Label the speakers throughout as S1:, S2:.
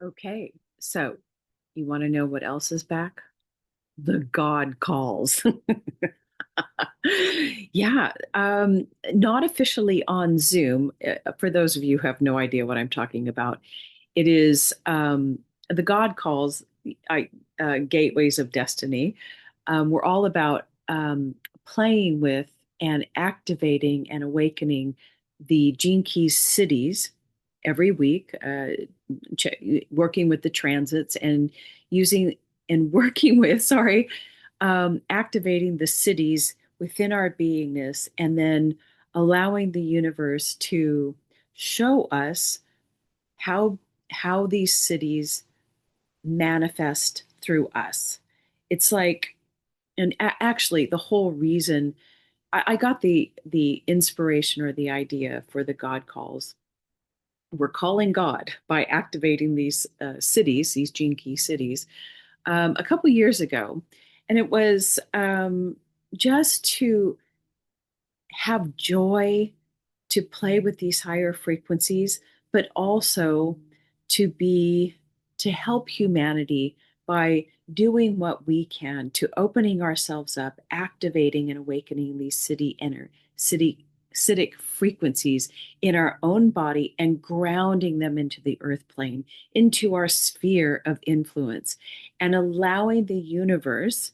S1: Okay, so you want to know what else is back? The God calls. Yeah, not officially on Zoom. For those of you who have no idea what I'm talking about, it is the God calls, I, gateways of destiny. We're all about playing with and activating and awakening the Gene Keys cities every week, working with the transits and using and working with, sorry, activating the cities within our beingness and then allowing the universe to show us how how these cities manifest through us. It's like, and actually, the whole reason I got the inspiration or the idea for the God calls. We're calling God by activating these cities, these gene key cities, a couple years ago, and it was just to have joy, to play with these higher frequencies, but also to be to help humanity by doing what we can to opening ourselves up, activating and awakening these city acidic frequencies in our own body and grounding them into the earth plane, into our sphere of influence, and allowing the universe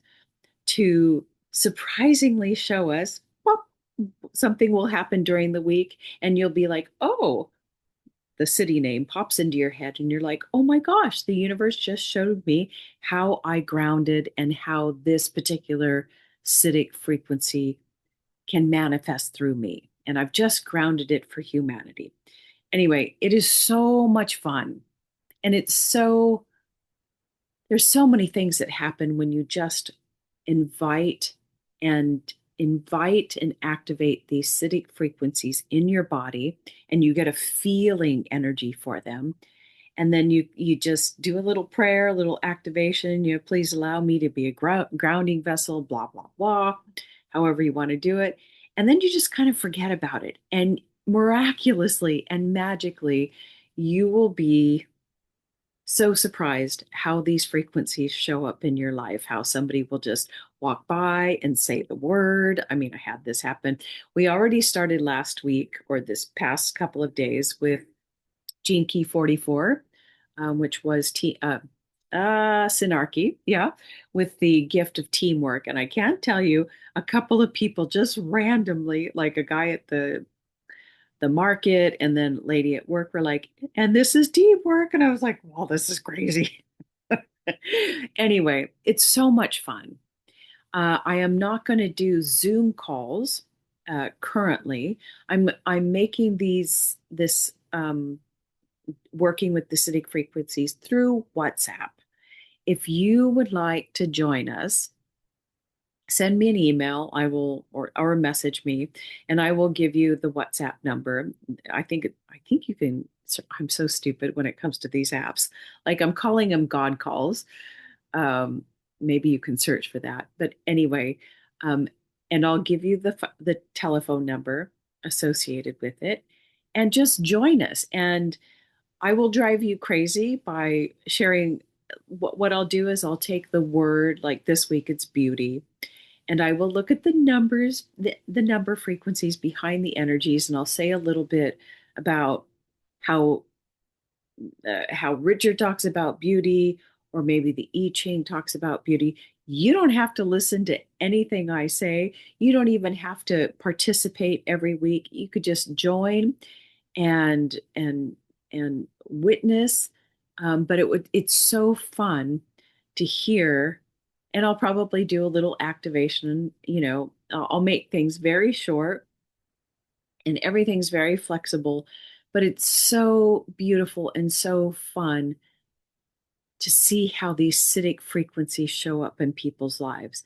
S1: to surprisingly show us, well, something will happen during the week, and you'll be like, oh, the city name pops into your head, and you're like, oh my gosh, the universe just showed me how I grounded and how this particular acidic frequency can manifest through me. And I've just grounded it for humanity. Anyway, it is so much fun. And there's so many things that happen when you just invite and invite and activate these acidic frequencies in your body, and you get a feeling energy for them, and then you just do a little prayer, a little activation, please allow me to be a grounding vessel, blah blah blah, however you want to do it, and then you just kind of forget about it, and miraculously and magically you will be so surprised how these frequencies show up in your life, how somebody will just walk by and say the word. I mean, I had this happen. We already started last week or this past couple of days with Gene Key 44, which was Synarchy, yeah, with the gift of teamwork. And I can't tell you, a couple of people just randomly, like a guy at the market and then lady at work were like, and this is teamwork. And I was like, well, this is crazy. Anyway, it's so much fun. I am not going to do Zoom calls currently. I'm making this working with the acidic frequencies through WhatsApp. If you would like to join us, send me an email. Or message me, and I will give you the WhatsApp number. I think you can. I'm so stupid when it comes to these apps. Like, I'm calling them God calls. um, Maybe you can search for that, but anyway, um, and I'll give you the telephone number associated with it, and just join us. And I will drive you crazy by sharing. What I'll do is I'll take the word, like this week it's beauty, and I will look at the numbers, the number frequencies behind the energies, and I'll say a little bit about how how Richard talks about beauty, or maybe the I Ching talks about beauty. You don't have to listen to anything I say. You don't even have to participate every week. You could just join and witness. But it's so fun to hear, and I'll probably do a little activation. I'll make things very short, and everything's very flexible, but it's so beautiful and so fun to see how these acidic frequencies show up in people's lives.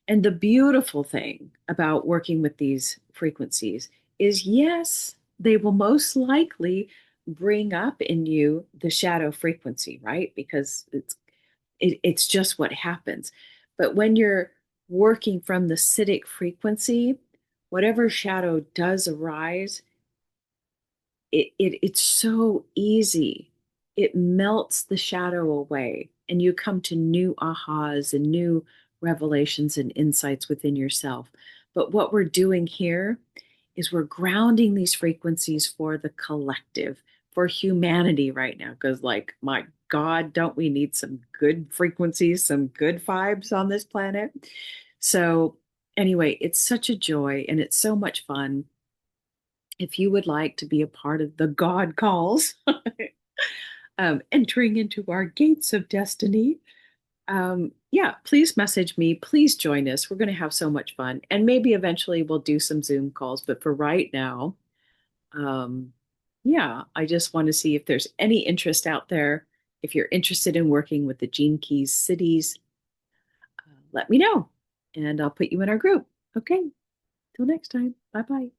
S1: And the beautiful thing about working with these frequencies is, yes, they will most likely bring up in you the shadow frequency, right? Because it's just what happens. But when you're working from the acidic frequency, whatever shadow does arise, it's so easy. it melts the shadow away and you come to new ahas and new revelations and insights within yourself. But what we're doing here is we're grounding these frequencies for the collective, for humanity right now. Because, like, my God, don't we need some good frequencies, some good vibes on this planet? So, anyway, it's such a joy and it's so much fun. If you would like to be a part of the God calls, entering into our gates of destiny, yeah, please message me. Please join us. We're going to have so much fun. And maybe eventually we'll do some Zoom calls. But for right now, um, yeah, I just want to see if there's any interest out there. If you're interested in working with the Gene Keys cities, let me know and I'll put you in our group. Okay, till next time. Bye bye.